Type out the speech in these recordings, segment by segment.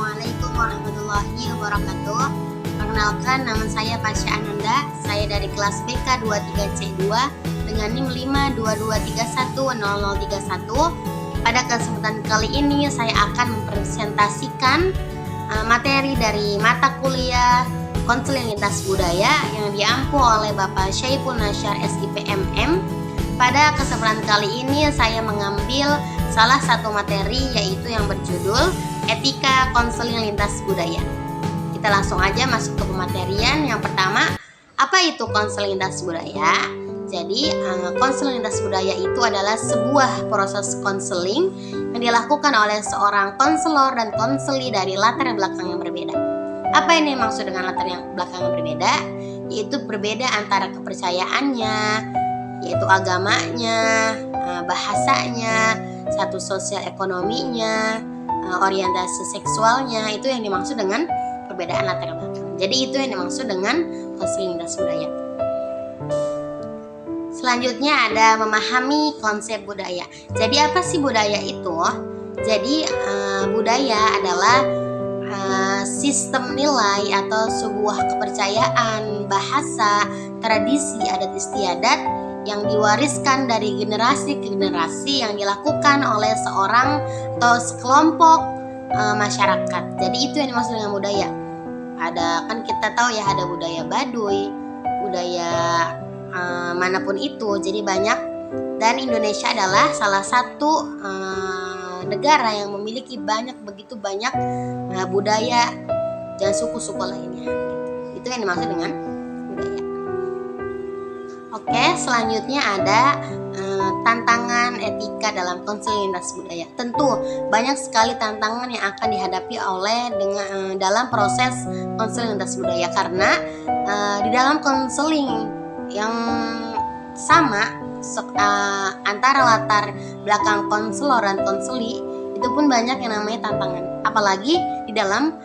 Assalamualaikum warahmatullahi wabarakatuh. Perkenalkan, nama saya Pasha Ananda. Saya dari kelas BK 23C2 dengan NIM 522310031. Pada kesempatan kali ini saya akan mempresentasikan materi dari mata kuliah Konseling Lintas Budaya yang diampu oleh Bapak Syaiful Nasyar SIPMM. Pada kesempatan kali ini saya mengambil salah satu materi yaitu yang berjudul Etika Konseling Lintas Budaya. Kita langsung aja masuk ke pematerian. Yang pertama, apa itu konseling lintas budaya? Jadi, konseling lintas budaya itu adalah sebuah proses konseling yang dilakukan oleh seorang konselor dan konseli dari latar belakang yang berbeda. Apa ini maksud dengan latar belakang yang berbeda? Yaitu berbeda antara kepercayaannya, yaitu agamanya, bahasanya, status sosial ekonominya, orientasi seksualnya. Itu yang dimaksud dengan perbedaan latar belakang. Jadi itu yang dimaksud dengan konseling lintas budaya. Selanjutnya ada memahami konsep budaya. Jadi apa sih budaya itu? Jadi budaya adalah sistem nilai atau sebuah kepercayaan, bahasa, tradisi, adat istiadat yang diwariskan dari generasi ke generasi yang dilakukan oleh seorang atau sekelompok masyarakat. Jadi itu yang dimaksud dengan budaya. Ada, kan kita tahu ya, ada budaya Baduy, budaya manapun itu. Jadi banyak, dan Indonesia adalah salah satu negara yang memiliki begitu banyak budaya dan suku-suku lainnya. Itu yang dimaksud dengan budaya. Oke, selanjutnya ada tantangan etika dalam konseling lintas budaya. Tentu banyak sekali tantangan yang akan dihadapi dalam proses konseling lintas budaya, karena di dalam konseling yang sama antara latar belakang konselor dan konseli itu pun banyak yang namanya tantangan, apalagi di dalam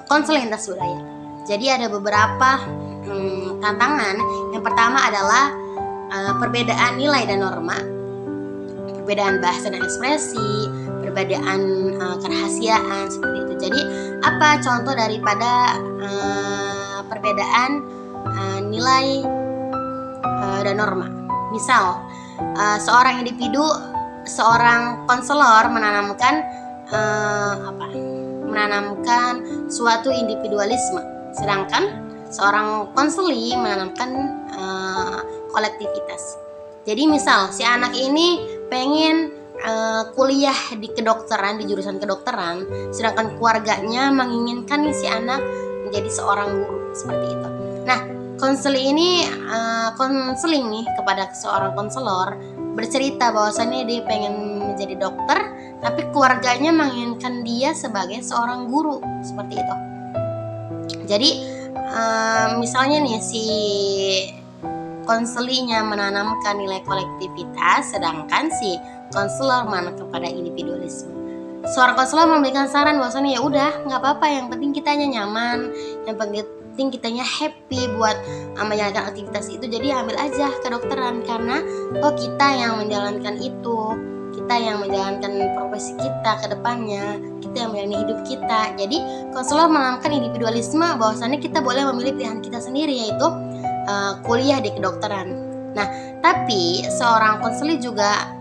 konseling lintas budaya. Jadi ada beberapa tantangan. Yang pertama adalah perbedaan nilai dan norma, perbedaan bahasa dan ekspresi, perbedaan kerahasiaan, seperti itu. Jadi apa contoh daripada perbedaan nilai dan norma? Misal seorang konselor menanamkan suatu individualisme, sedangkan seorang konseli menanamkan kolektivitas. Jadi misal si anak ini pengen kuliah di kedokteran, di jurusan kedokteran, sedangkan keluarganya menginginkan si anak menjadi seorang guru, seperti itu. Nah, konseling nih kepada seorang konselor bercerita bahwasannya dia pengen menjadi dokter, tapi keluarganya menginginkan dia sebagai seorang guru, seperti itu. Jadi misalnya nih si konselinya menanamkan nilai kolektivitas, sedangkan si konselor menanamkan kepada individualisme. Seorang konselor memberikan saran bahwasannya ya udah, nggak apa-apa, yang penting kitanya nyaman, yang penting kitanya happy buat menjalankan aktivitas itu. Jadi ambil aja kedokteran, karena kita yang menjalankan itu, kita yang menjalankan profesi kita ke depannya, kita yang menjalani hidup kita. Jadi konselor menanamkan individualisme, bahwasannya kita boleh memilih pilihan kita sendiri, yaitu kuliah di kedokteran. Nah, tapi seorang konseli juga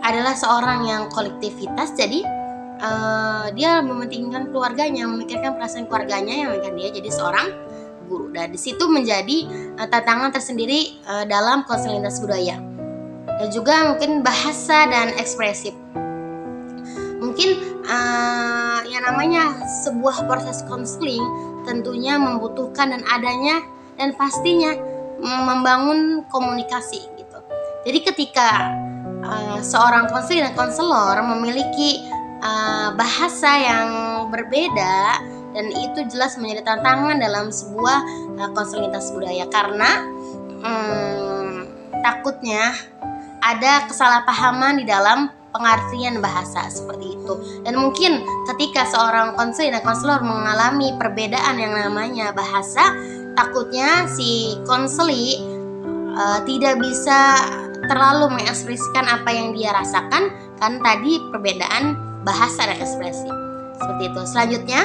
adalah seorang yang kolektivitas. Jadi dia mementingkan keluarganya, memikirkan perasaan keluarganya yang memikirkan dia jadi seorang guru. Dan di situ menjadi tantangan tersendiri dalam konseling lintas budaya. Dan juga mungkin bahasa dan ekspresif. Mungkin yang namanya sebuah proses konseling tentunya membutuhkan dan pastinya membangun komunikasi gitu. Jadi ketika seorang konseli dan konselor memiliki bahasa yang berbeda, dan itu jelas menjadi tantangan dalam sebuah konseling lintas budaya, karena takutnya ada kesalahpahaman di dalam pengartian bahasa, seperti itu. Dan mungkin ketika seorang konseli dan konselor mengalami perbedaan yang namanya bahasa, takutnya si konseli tidak bisa terlalu mengekspresikan apa yang dia rasakan, kan tadi perbedaan bahasa dan ekspresi. Seperti itu. Selanjutnya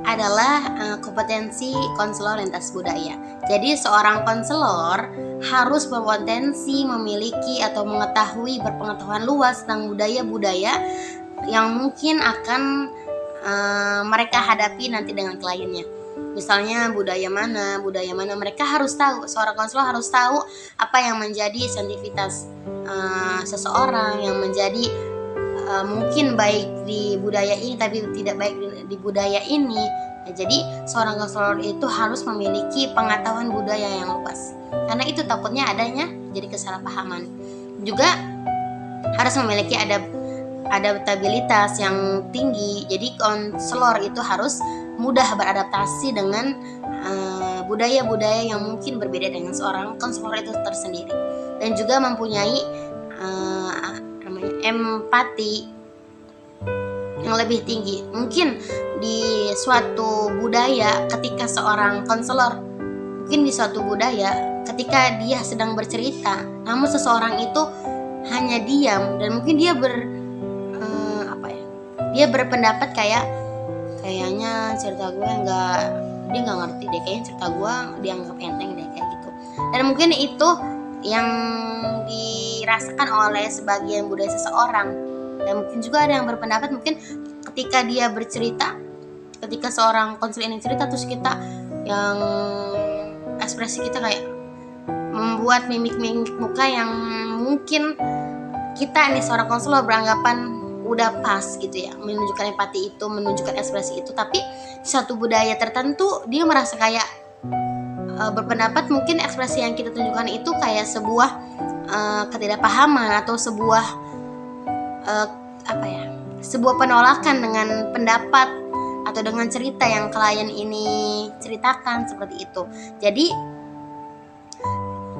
adalah kompetensi konselor lintas budaya. Jadi seorang konselor harus berpotensi memiliki atau mengetahui berpengetahuan luas tentang budaya-budaya yang mungkin akan mereka hadapi nanti dengan kliennya. Misalnya budaya mana mereka harus tahu. Seorang konselor harus tahu apa yang menjadi sensitivitas seseorang, yang menjadi mungkin baik di budaya ini tapi tidak baik di budaya ini. Ya, jadi seorang konselor itu harus memiliki pengetahuan budaya yang luas, karena itu takutnya adanya jadi kesalahpahaman. Juga harus memiliki adaptabilitas yang tinggi. Jadi konselor itu harus mudah beradaptasi dengan budaya-budaya yang mungkin berbeda dengan seorang konselor itu tersendiri, dan juga mempunyai empati yang lebih tinggi. Mungkin di suatu budaya ketika seorang konselor, mungkin di suatu budaya ketika dia sedang bercerita, namun seseorang itu hanya diam dan mungkin dia dia berpendapat kayaknya cerita gue dia nggak ngerti deh, kayaknya cerita gue dianggap enteng deh, kayak gitu. Dan mungkin itu yang dirasakan oleh sebagian budaya seseorang. Dan mungkin juga ada yang berpendapat mungkin ketika dia bercerita, ketika seorang konselor ini cerita, terus kita yang ekspresi kita kayak membuat mimik-mimik muka yang mungkin kita nih seorang konselor beranggapan udah pas gitu ya, menunjukkan empati itu, menunjukkan ekspresi itu, tapi di suatu budaya tertentu dia merasa kayak berpendapat mungkin ekspresi yang kita tunjukkan itu kayak sebuah ketidakpahaman atau sebuah sebuah penolakan dengan pendapat atau dengan cerita yang klien ini ceritakan, seperti itu. Jadi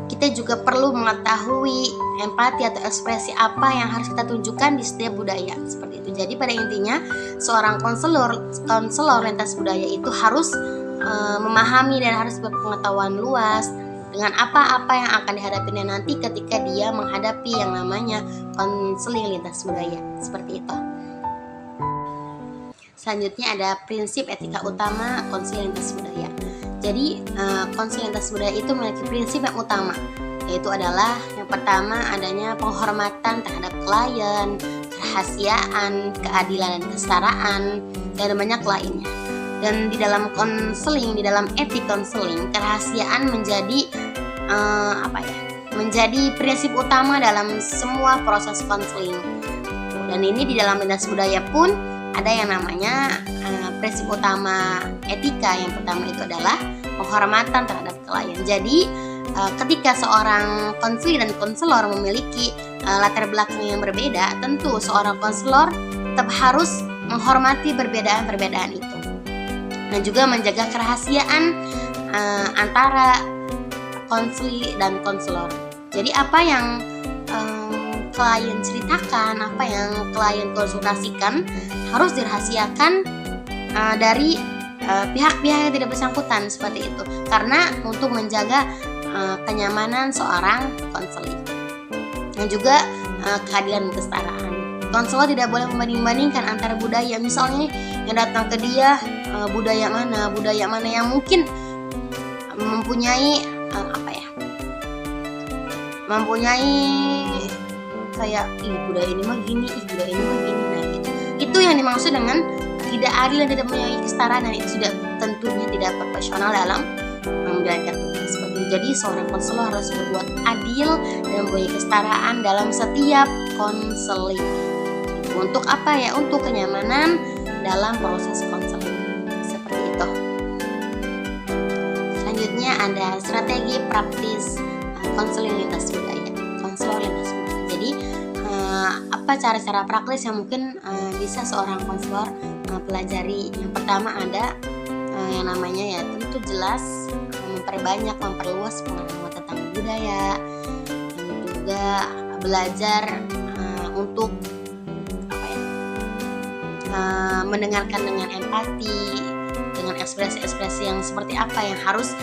kita juga perlu mengetahui empati atau ekspresi apa yang harus kita tunjukkan di setiap budaya, seperti itu. Jadi pada intinya seorang konselor lintas budaya itu harus memahami dan harus berpengetahuan luas dengan apa-apa yang akan dihadapinya nanti ketika dia menghadapi yang namanya konseling lintas budaya, seperti itu. Selanjutnya ada prinsip etika utama konseling lintas budaya. Jadi konseling lintas budaya itu memiliki prinsip yang utama, yaitu adalah yang pertama adanya penghormatan terhadap klien, kerahasiaan, keadilan dan kesetaraan, dan banyak lainnya. Dan di dalam konseling, di dalam etik konseling, kerahasiaan menjadi menjadi prinsip utama dalam semua proses konseling. Dan ini di dalam lintas budaya pun ada yang namanya prinsip utama etika. Yang pertama itu adalah penghormatan terhadap klien. Jadi ketika seorang konselor dan konselor memiliki latar belakang yang berbeda, tentu seorang konselor tetap harus menghormati perbedaan-perbedaan itu, dan juga menjaga kerahasiaan antara konselor dan konselor. Jadi apa yang klien ceritakan, apa yang klien konsultasikan harus dirahasiakan dari pihak-pihak yang tidak bersangkutan, seperti itu, karena untuk menjaga kenyamanan seorang konseling dan juga keadilan dan kesetaraan. Konselor tidak boleh membanding-bandingkan antara budaya. Misalnya yang datang ke dia budaya mana yang mungkin mempunyai kayak budaya ini mah gini, budaya ini mah gini. Nah, gitu. Itu yang dimaksud dengan tidak adil dan tidak mempunyai kesetaraan, dan itu sudah tentunya tidak proporsional dalam menjalankan tugas. Jadi seorang konselor harus berbuat adil dan mempunyai kesetaraan dalam setiap konseling. Untuk apa ya? Untuk kenyamanan dalam proses konseling, seperti itu. Selanjutnya ada strategi praktis konseling lintas budaya. Konselor lintas budaya. Jadi apa cara-cara praktis yang mungkin bisa seorang konselor pelajari? Yang pertama ada yang namanya ya tentu jelas memperluas pengetahuan tentang budaya, dan juga belajar untuk mendengarkan dengan empati, dengan ekspresi-ekspresi yang seperti apa yang harus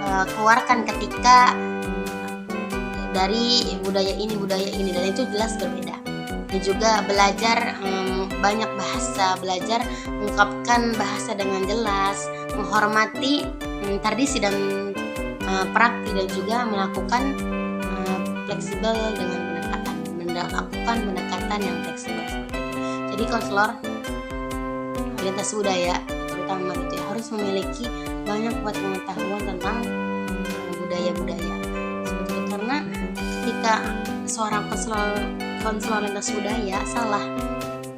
dikeluarkan ketika dari budaya ini, dan itu jelas berbeda. dan juga belajar banyak bahasa, belajar mengungkapkan bahasa dengan jelas, menghormati tradisi dan praktik, dan juga melakukan fleksibel dengan melakukan pendekatan yang fleksibel. Jadi konselor lintas budaya terutama gitu ya, harus memiliki banyak pengetahuan tentang budaya-budaya seperti itu, karena ketika seorang konselor lintas budaya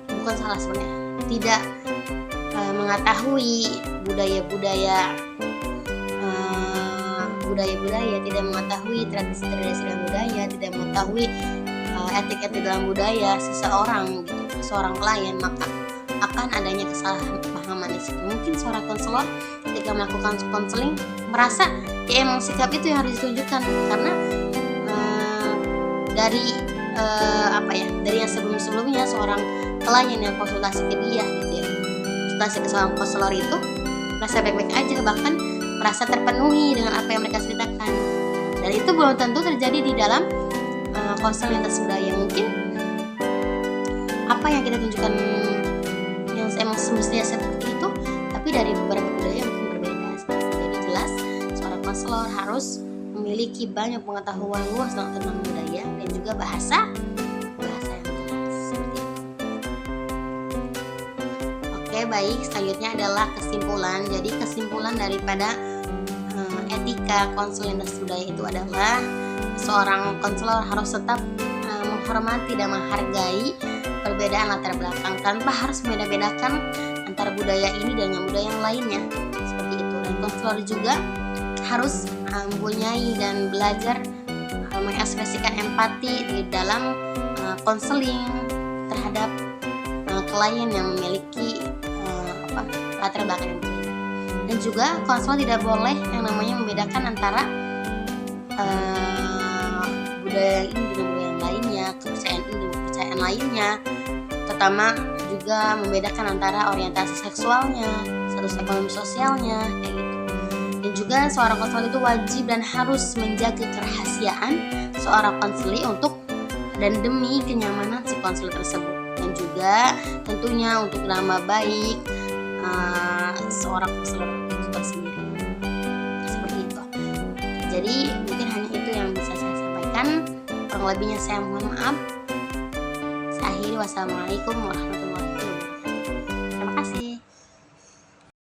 bukan salah sebenarnya, tidak mengetahui budaya-budaya, tidak mengetahui tradisi-tradisi dalam budaya, tidak mengetahui etik-etik dalam budaya seseorang gitu, seorang klien, maka akan adanya kesalahpahaman di situ. Mungkin seorang konselor ketika melakukan konseling merasa ya emang sikap itu yang harus ditunjukkan, karena dari yang sebelumnya seorang klien yang konsultasi ke dia gitu ya, konsultasi ke seorang konselor itu merasa baik-baik aja, bahkan merasa terpenuhi dengan apa yang mereka ceritakan, dan itu belum tentu terjadi di dalam konseling lintas budaya. Mungkin apa yang kita tunjukkan yang emang semestinya seperti itu, tapi dari beberapa budaya mungkin berbeda. Jadi jelas seorang konselor harus memiliki banyak pengetahuan luas tentang budaya dan juga bahasa yang jelas seperti itu. Oke, baik, selanjutnya adalah kesimpulan. Jadi kesimpulan daripada etika konseling lintas budaya itu adalah seorang konselor harus tetap menghormati dan menghargai perbedaan latar belakang tanpa harus membeda-bedakan antara budaya ini dengan budaya yang lainnya seperti itu. Dan konselor juga harus mempunyai dan belajar mengekspresikan empati di dalam konseling terhadap klien yang memiliki latar belakang yang berbeda. Dan juga konselor tidak boleh yang namanya membedakan antara budaya ini dengan budaya yang lainnya, kepercayaan ini dengan kepercayaan lainnya, terutama juga membedakan antara orientasi seksualnya, status ekonomi sosialnya, kayak gitu. Dan juga seorang konselor itu wajib dan harus menjaga kerahasiaan seorang konselor dan demi kenyamanan si konselor tersebut, dan juga tentunya untuk nama baik seorang konselor itu tersendiri. Seperti itu. Jadi mungkin hanya itu yang bisa saya sampaikan. Kurang lebihnya saya mohon maaf. Saya akhiri, wassalamualaikum warahmatullahi wabarakatuh.